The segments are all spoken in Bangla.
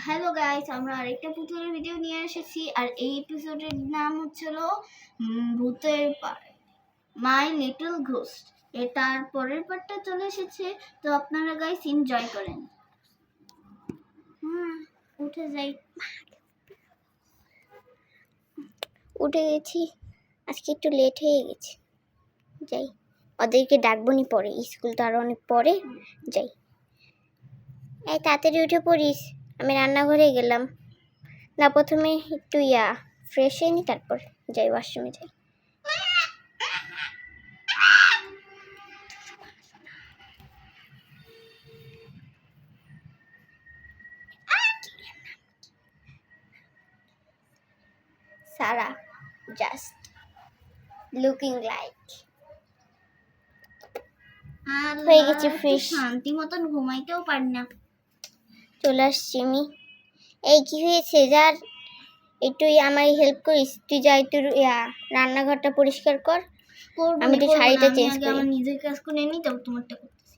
হ্যালো গাইস, আমরা আরেকটা পুতুলের ভিডিও নিয়ে এসেছি। আর এই এপিসোডের নাম হচ্ছিল ভূতের পাড়, মাই লিটল ঘোস্ট। এটার পরের পার্টটা চলে এসেছে, তো আপনারা গাইস এনজয় করেন। উঠে যাই। উঠে গেছি, আজকে একটু লেট হয়ে গেছে। যাই, ওদেরকে ডাকবো নি পরে, স্কুল তো আরো অনেক পরে। যাই, এই তাড়াতাড়ি উঠে পড়িস। আমি রান্নাঘরে গেলাম না, প্রথমে একটু ফ্রেশ হয়ে নি, তারপর যাই ওয়াশরুমে যাই। সারা জাস্ট লুকিং লাইক হয়ে গেছে ফ্রেশ। শান্তি মতন ঘুমাইতেও পারি না। চলে আসছি আমি। এই কি হয়েছে যার, একটু আমার হেল্প করিস? তুই যা, একটু রান্নাঘরটা পরিষ্কার কর। আমি একটু শাড়িটা চেঞ্জ করি। আমার নিজের কাজ করে নিই, তারপর তোমারটা করতেছি।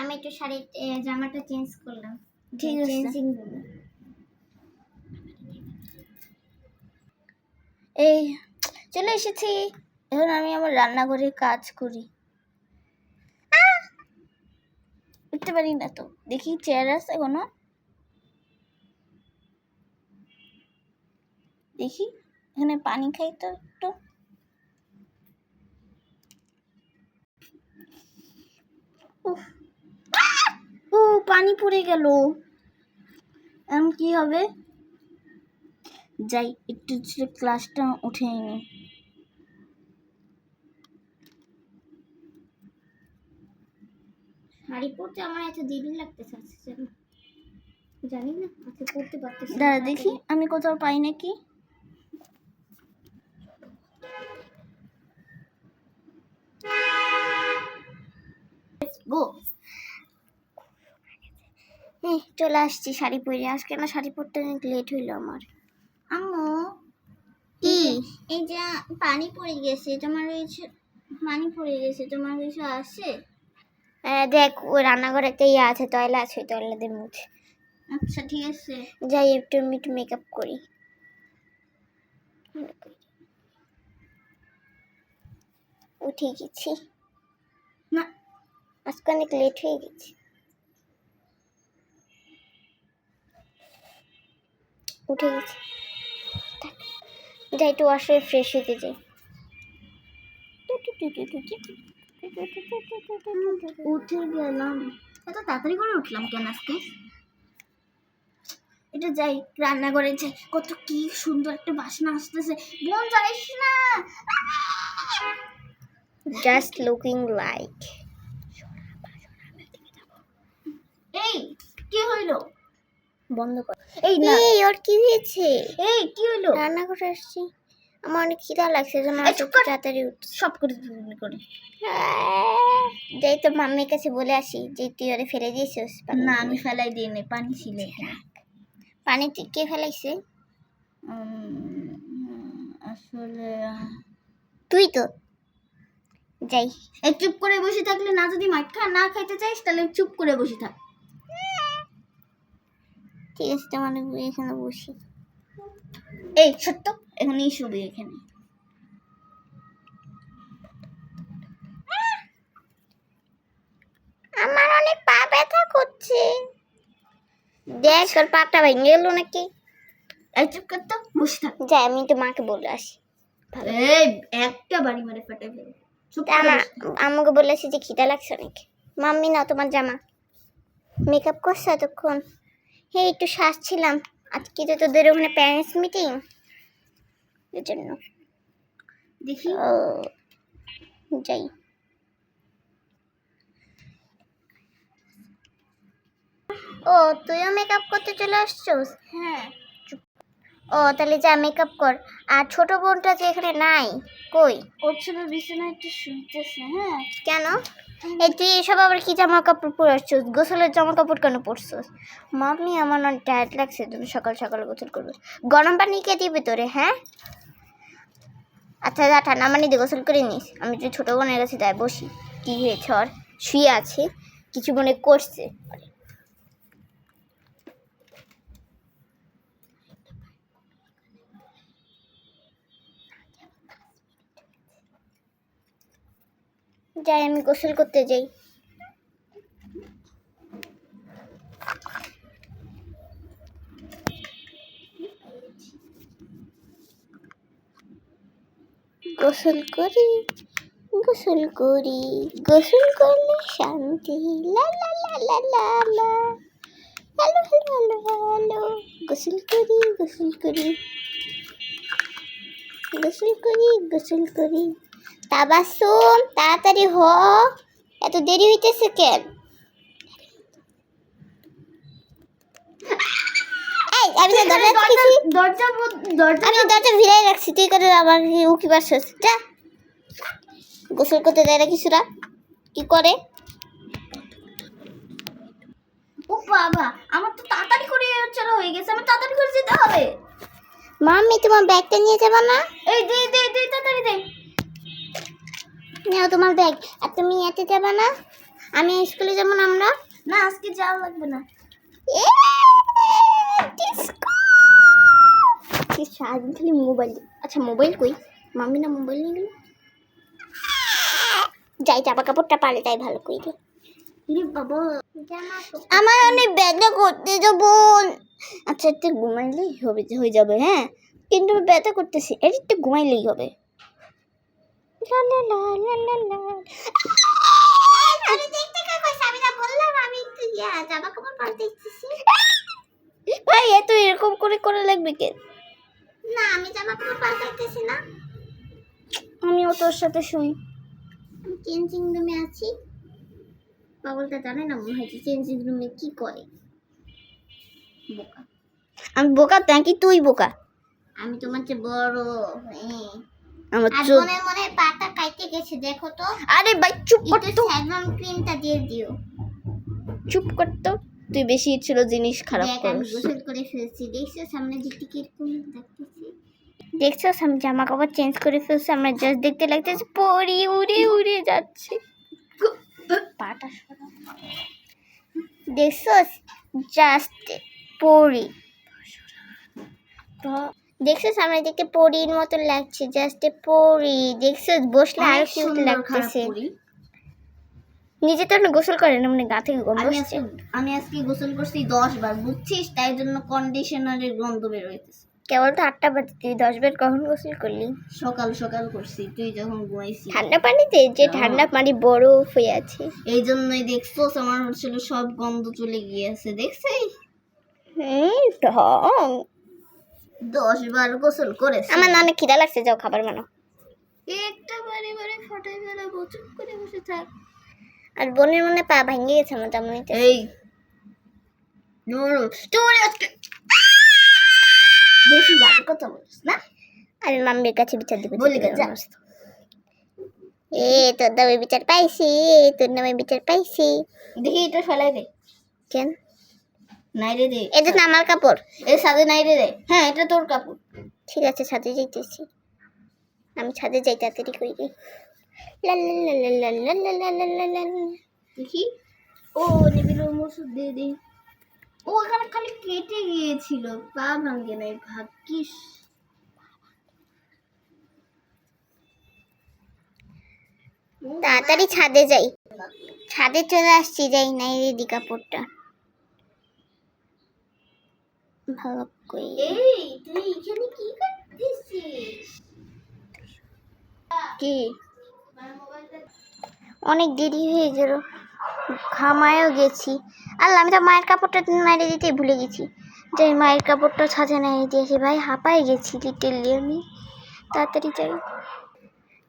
আমি একটু শাড়ির জামাটা চেঞ্জ করলাম। ঠিক আছে, চেঞ্জিং। এই চলে এসেছি। এখন আমি আমার রান্নাঘরে কাজ করি। উঠতে পারি না তো, দেখি চেয়ার আছে কোনো, দেখি এখানে পানি খাই তো একটু। ও পানি পড়ে গেল, এখন কি হবে? যাই একটু ক্লাসটা উঠে নি। শাড়ি পরতে আমার এত দেরি লাগতেছে, জানি না, আজকে পড়তে পারতেছি। দাঁড়া দেখি আমি কোথাও পাই নাকি। গো, চলে আসছি শাড়ি পরে। আজকে না শাড়ি পরতে অনেক লেট হইলো আমার। আম্মু কি? এই যে পানি পড়ে গেছে, তোমার কিছু পানি পড়ে গেছে, তোমার কিছু আসে? দেখ, ওই রান্নাঘরে একটা আছে, টয়লা আছে, ওই টয়লাতে মুছ। আচ্ছা ঠিক আছে, যাই একটু মেকআপ করি। উঠে গেছি না আজকে অনেক লেট হয়ে গেছে। উঠে গেছি, যাই একটু ওয়াশরুমে ফ্রেশ হতে যাই। উঠে গেলাম। এত তাড়াতাড়ি করে উঠলাম কেন আজকে? এটা যাই রান্নাঘরে যাই, কত কি সুন্দর একটা বাসনা আসতেছে। বোন যাইস না, জাস্ট লুকিং লাইক। এই কি হইলো? বন্ধ কর। এই না, ওর কি হয়েছে? এই কি হইলো? রান্নাঘরে আসছি, আমার অনেক খিদা লাগছে, যেন তাড়াতাড়ি উঠ। সব করে তুমি করে যাই তো মাম্মির কাছে বলে আসি যে তুই ওরে ফেলে দিয়েছিস। না, আমি ফেলাই দিই নি, পানি ছিল। পানি কে ফেলাইছে? আসলে তুই তো। যাই, এই চুপ করে বসে থাকলে না, যদি মাখা না খাইতে চাইস তাহলে চুপ করে বসে থাক। ঠিক আছে, তোমার এখানে বসি। এই সত্য, এখনই শুবি এখানে। আমার অনেক পা ব্যথা করছে। দেখ ওর পাটা ভেঙে গেল নাকি। এই চুপ কর তো, বসে থাক। যাই, আমি তো মাকে বলে আসি। এই একটা বাড়ি মারে ফাটাই ফেলবো। চুপ করে বসে থাক। আমাকে বলেছি যে খিদা লাগছে অনেক। মাম্মি না, তোমার জামা। মেকআপ করছো এতক্ষণ? হ্যাঁ, একটু সাজছিলাম। আজকে তো তোদের ওখানে প্যারেন্টস মিটিং, এর জন্য। দেখি যাই। ও, তুইও মেকআপ করতে চলে আসছিস? হ্যাঁ। ও, তাহলে যা মেকআপ কর। আর ছোট বোনটা যে এখানে নাই, কই? ওর ছিল বিছানায় একটু শুইতেছে। হ্যাঁ, কেন? এই তুই এসব আবার কি জামা কাপড় পরে আসছিস? গোসলের জামা কাপড় কেন পরছিস? মাম্মি, আমার অনেক টায়ার্ড লাগছে, তুমি সকাল সকাল গোসল করবে। গরম পানি কে দিবে তোরে? হ্যাঁ, আচ্ছা যা, ঠান্ডা পানি দিয়ে গোসল করে নিস। আমি তো ছোটো বোনের কাছে যাই, বসি। কি হয়েছে ওর? শুয়ে আছে, কিছু মনে করছে। যাই, আমি গোসল করতে যাই। গোসল করি, গোসল করি, গোসল করলে শান্তি। লা লা লা লা লা লা। Hello hello hello hello. গোসল করি, গোসল করি, গোসল করি, গোসল করি। তাবাসসুম, তাড়াতাড়ি হ, এত দেরি হইতেছে কেন? এই, আমি তো দরজা খুলেছি। আমি তো দরজা ভিড়াই রাখছি, তুই করে আবার উকি পারছিস। যা, গোসল করতে দেয় না কিছুরা, কি করে? ও বাবা, আমার তো তাড়াতাড়ি করে চলো হয়ে গেছে, আমার তাড়াতাড়ি করে যেতে হবে। মাম্মি, তোমার ব্যাগটা নিয়ে যাবা না? এই দে দে দে তাড়াতাড়ি দে। নাও তোমার ব্যাগ। আর তুমি এতে যাবা না? আমি স্কুলে যাবো না আমরা? না, আজকে যাওয়া লাগবে না। সারাদিন খালি মোবাইল। আচ্ছা, মোবাইল কই? মাম্মি না মোবাইল নিয়ে গেল? যাই, জামা কাপড়টা পাল্টাই ভালো করে। বাবা, আমার অনেক ব্যথা করতে যাবো। আচ্ছা, একটু ঘুমাইলেই হবে, হয়ে যাবে। হ্যাঁ, কিন্তু আমি ব্যথা করতেছি, একটু ঘুমাইলেই হবে। ভাই, এত এরকম করে করে লাগবে কে? না, আমি জামা কাপড় পাল্টাইতেছি না। আমিও তোর সাথে শুই। আমি চেঞ্জিং রুমে আছি। পাগলটা জানে না মনে হয়েছে চেঞ্জিং রুমে কি করে। বোকা। আমি বোকা নাকি তুই বোকা? আমি তোমার চেয়ে বড়। আমার চোখ মনে পাটা কাইতে গেছে, দেখো তো। আরে ভাই, চুপ কর তো। স্যালমন ক্রিমটা দিয়ে দিও। চুপ কর তো, তুই বেশি ছিল জিনিস খারাপ করিস। আমি গোসল করে ফেলছি, দেখছো সামনে দিকটি কিরকম দেখতেছি। দেখছো আমি জামা কাপড় চেঞ্জ করে ফেলছি, আমরা জাস্ট দেখতে লাগতেছে পরি উড়ে উড়ে যাচ্ছে। পাটা সরা। দেখছো জাস্ট পরি। দেখছো সামনে দেখতে পরির মতো লাগছে, জাস্ট পরি। দেখছো বসলে আরো কিউট লাগতেছে। নিজে তো গোসল করে না, মানে গা থেকে গন্ধ আসছে। আমি আজকে গোসল করছি 10 বার, বুঝছিস? তাই জন্য কন্ডিশনারের গন্ধ বের হইতেছে। কেবল তো 8টা বাজে, তুই 10 বার কখন গোসল করলি? সকাল সকাল করছি, তুই যখন ঘুমাইছিস। ঠান্ডা পানিতে? যে ঠান্ডা পানি বরফ হয়ে আছে। এই জন্যই দেখছো আমার হচ্ছিল সব গন্ধ চলে গিয়েছে, দেখছিস? ঢং। 10 বার গোসল করেছি। আমার অনেক খিদা লাগছে, যাও খাবার বানাও। একটা বারে বারে ফটাই ফেলা, চুপ করে বসে থাক। আর বোনের মনে পা ভেঙে গেছে আমার জামুনিতে। এই তুই আজকে বেশি বাজে কথা বলিস না। আমি মাম্মির কাছে বিচার দিব। বলি যা। তোর নামে বিচার পাইছি, তোর নামে বিচার পাইছি। দেখি এটা ফেলাই দে। কেন? নাইরে দে। এটা তো আমার কাপড়। এর সাথে নাইরে দে। হ্যাঁ, এটা তোর কাপড়। ঠিক আছে, ছাদে যাইতেছি। আমি ছাদে যাই, তাড়াতাড়ি করি। লা লা লা লা লা লা লা লা লা লা। দেখি। ও নিবিল ওষুধ দিয়ে দে। ও এখানে খালি কেটে গিয়েছিল, পা ভাঙে নাই, ভাগ্যিস। তাড়াতাড়ি ছাদে যাই। ছাদে চলে আসছি, যাই নাই রেডি কাপড়টা ভালো করে। এই তুই এখানে কি করতেছিস? কি অনেক দেরি হয়ে গেল, ঘামায়ও গেছি। আল্লাহ, আমি তো মায়ের কাপড়টা নাড়িয়ে দিতেই ভুলে গেছি। যে মায়ের কাপড়টা ছাদে নাড়িয়ে দিয়েছি। ভাই, হাঁপাই গেছি লিটেলি আমি। তাড়াতাড়ি যাই,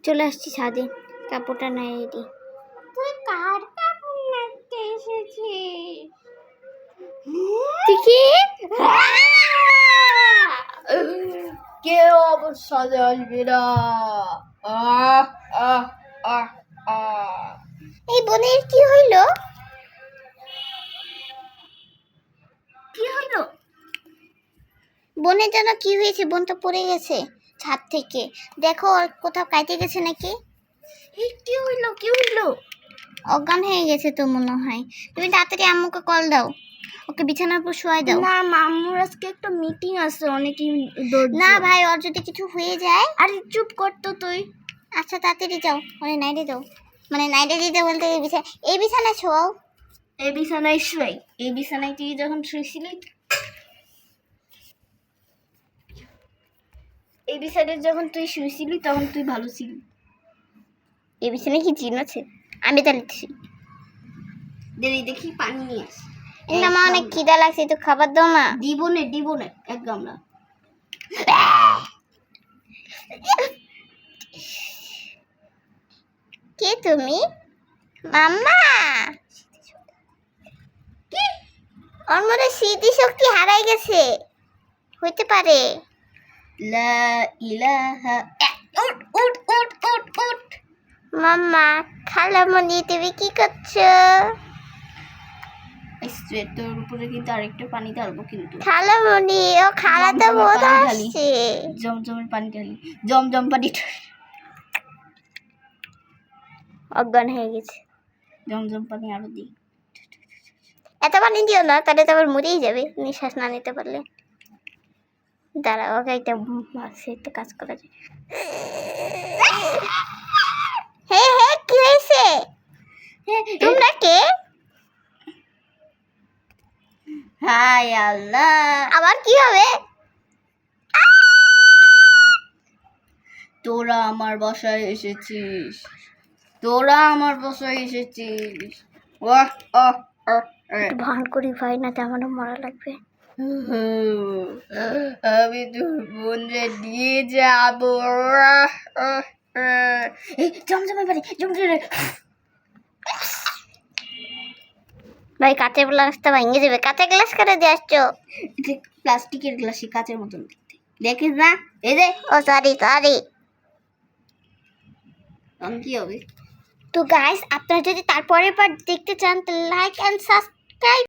চলে আসছি ছাদে, কাপড়টা নাড়িয়ে দিই। তুই কার কাপড় নাড়তে এসেছিস? দেখি কেউ আবার সাথে আসবে না। এই বোনের কি হইলো? কি হইলো? বোনের জন্য কি হয়েছে? বোন তো পড়ে গেছে ছাদ থেকে। দেখো ওর কোথাও কাটে গেছে নাকি। এই কি হইলো? কি হইলো? অজ্ঞান হয়ে গেছে তো মনে হয়। তুমি তাড়াতাড়ি আম্মুকে কল দাও, ওকে বিছানার উপর শোয়াই দাও। না, মাম্মুর আজকে একটা মিটিং আছে, অনেকই। না ভাই, ওর যদি কিছু হয়ে যায়। আরে চুপ কর তো তুই। আচ্ছা, তাড়াতাড়ি যাও, ওরে নাইরে যাও। মানে নাইটে দিতে বলতে এই বিছানা শোয়াও। এই বিছানায় শুয়াই, এই বিছানায় তুই যখন শুয়েছিলি, এই বিছানায় যখন তুই শুয়েছিলি তখন তুই ভালো ছিলি। এই বিছানায় কি জিন আছে? আমি তাহলে দেরি দেখি পানি নিয়ে আস। কিন্তু আমার অনেক খিদা লাগছে, তো খাবার দাও না। দিব না এক গামলা। কে তুমি? মাম্মা। কি? ওর মধ্যে স্মৃতিশক্তি হারাই গেছে, হইতে পারে। লা ইলাহা, উঠ উঠ উঠ উঠ উঠ। মাম্মা, খালামণি তুমি কি করছো? তোর উপরে কিন্তু আরেকটা পানি ঢালবো কিন্তু। খালামণি, ও খালা তো জমজমের বোধ পানি ঢালি। আসছে। জমজমের পানি ঢালি, জমজম পানি ঢালি। অজ্ঞান হয়ে গেছে। জমজম পানি আরো দিই। এত পানি দিও না, তাহলে তো আবার মরেই যাবে নিঃশ্বাস না নিতে পারলে। দাঁড়াও, ওকে একটা কাজ করা যায়। হে হে, কি হয়েছে? তোমরা কে? হাই আল্লাহ, আবার কি হবে? তোরা আমার বাসায় এসেছিস। ওয়াহ, আহ, আহ, আহ। ভান করি ভাই, না তো আমারও মরা লাগবে। আমি তোর বোনরে দিয়ে যাবো। জমজমের পানি, জমজমের। ভাই কাঁচের গ্লাসটা ভেঙে যাবে। কাঁচের গ্লাস করে দিয়ে আসছো? প্লাস্টিকের গ্লাসে, কাচের মতন দেখতে। দেখিস না, এই যে ও সরি। তখন কি হবে? তো গাইস, আপনারা যদি তারপরের পার্ট দেখতে চান, তাহলে লাইক এন্ড সাবস্ক্রাইব